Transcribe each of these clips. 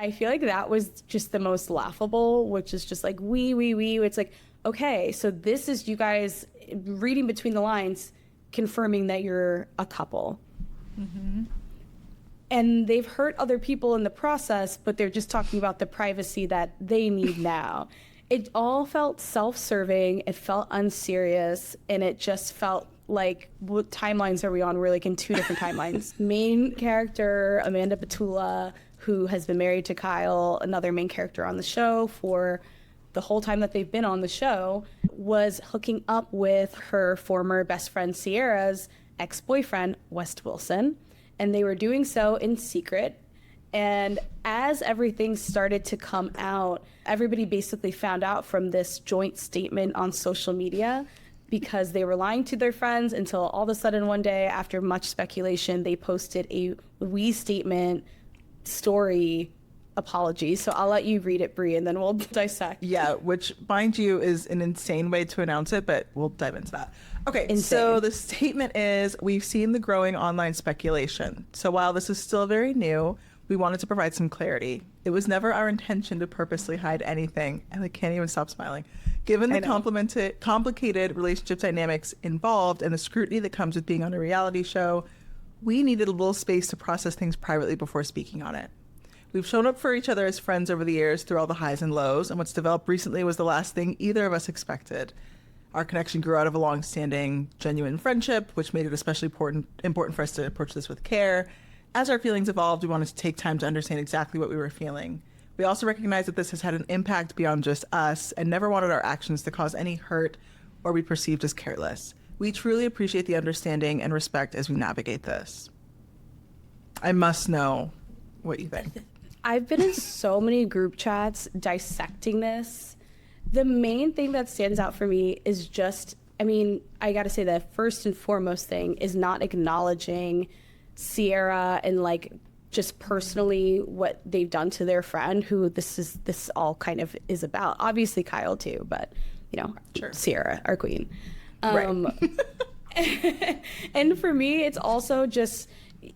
I feel like that was just the most laughable, which is just like, we. It's like, okay, so this is you guys reading between the lines, confirming that you're a couple. And they've hurt other people in the process, but they're just talking about the privacy that they need now. It all felt self-serving, it felt unserious, and it just felt like, what timelines are we on? We're like in two different timelines. Main character, Amanda Batula, who has been married to Kyle, another main character on the show for the whole time that they've been on the show, was hooking up with her former best friend Sierra's ex-boyfriend, West Wilson. And they were doing so in secret. And as everything started to come out, everybody basically found out from this joint statement on social media, because they were lying to their friends until all of a sudden one day, after much speculation, they posted a we statement story apology. So I'll let you read it, Brie, and then we'll dissect. Yeah, which, mind you, is an insane way to announce it, but we'll dive into that. Okay, Insane. So the statement is, we've seen the growing online speculation. So while this is still very new, we wanted to provide some clarity. It was never our intention to purposely hide anything. And I can't even stop smiling. Given the complicated relationship dynamics involved and the scrutiny that comes with being on a reality show, we needed a little space to process things privately before speaking on it. We've shown up for each other as friends over the years through all the highs and lows, and what's developed recently was the last thing either of us expected. Our connection grew out of a long-standing, genuine friendship, which made it especially important for us to approach this with care. As our feelings evolved, we wanted to take time to understand exactly what we were feeling. We also recognize that this has had an impact beyond just us, and never wanted our actions to cause any hurt or be perceived as careless. We truly appreciate the understanding and respect as we navigate this. I must know what you think. I've been in so many group chats dissecting this. The main thing that stands out for me is just, I mean, I gotta say the first and foremost thing is not acknowledging Sierra and like just personally what they've done to their friend, who this all kind of is about. Obviously Kyle too, but you know, Sure. Sierra, our queen. Right. And for me, it's also just,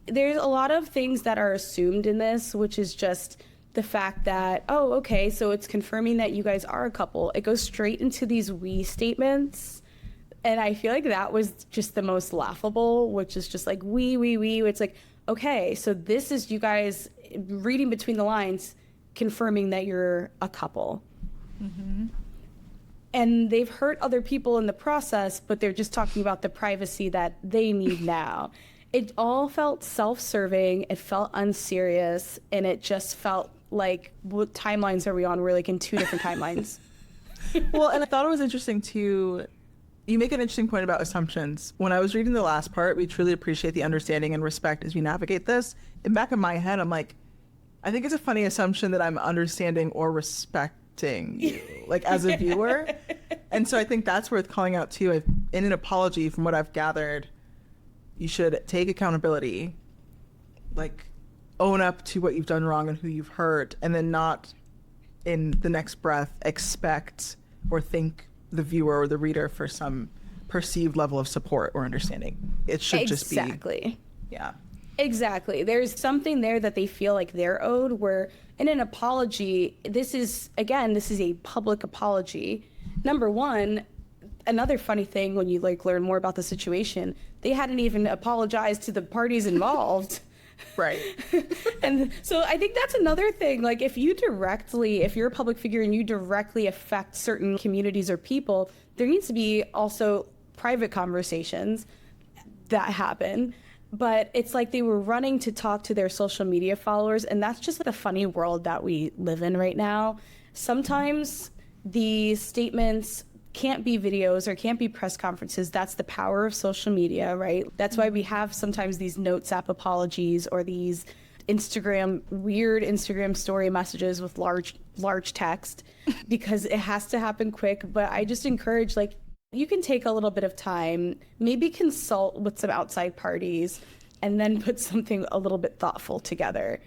there's a lot of things that are assumed in this, which is just the fact that, oh, okay, so it's confirming that you guys are a couple. It goes straight into these we statements. And I feel like that was just the most laughable, which is just like, we. It's like, okay, so this is you guys reading between the lines, confirming that you're a couple. And they've hurt other people in the process, but they're just talking about the privacy that they need now. It all felt self-serving, it felt unserious, and it just felt like, what timelines are we on? We're like in two different timelines. Well, and I thought it was interesting too. You make an interesting point about assumptions. When I was reading the last part, we truly appreciate the understanding and respect as we navigate this. In back of my head, I'm like, I think it's a funny assumption that I'm understanding or respecting you, like as a viewer. And so I think that's worth calling out too. In an apology, from what I've gathered, you should take accountability, like own up to what you've done wrong and who you've hurt, and then not in the next breath expect or think the viewer or the reader for some perceived level of support or understanding. It should just be. Exactly. Yeah. Exactly. There's something there that they feel like they're owed, where in an apology, this is a public apology. Number one, another funny thing when you like learn more about the situation, they hadn't even apologized to the parties involved. Right. And so I think that's another thing. Like if you're a public figure and you directly affect certain communities or people, there needs to be also private conversations that happen. But it's like they were running to talk to their social media followers, and that's just like a funny world that we live in right now. Sometimes the statements can't be videos or can't be press conferences. That's the power of social media, right? That's why we have sometimes these Notes app apologies or these weird Instagram story messages with large text, because it has to happen quick. But I just encourage, like, you can take a little bit of time, maybe consult with some outside parties, and then put something a little bit thoughtful together.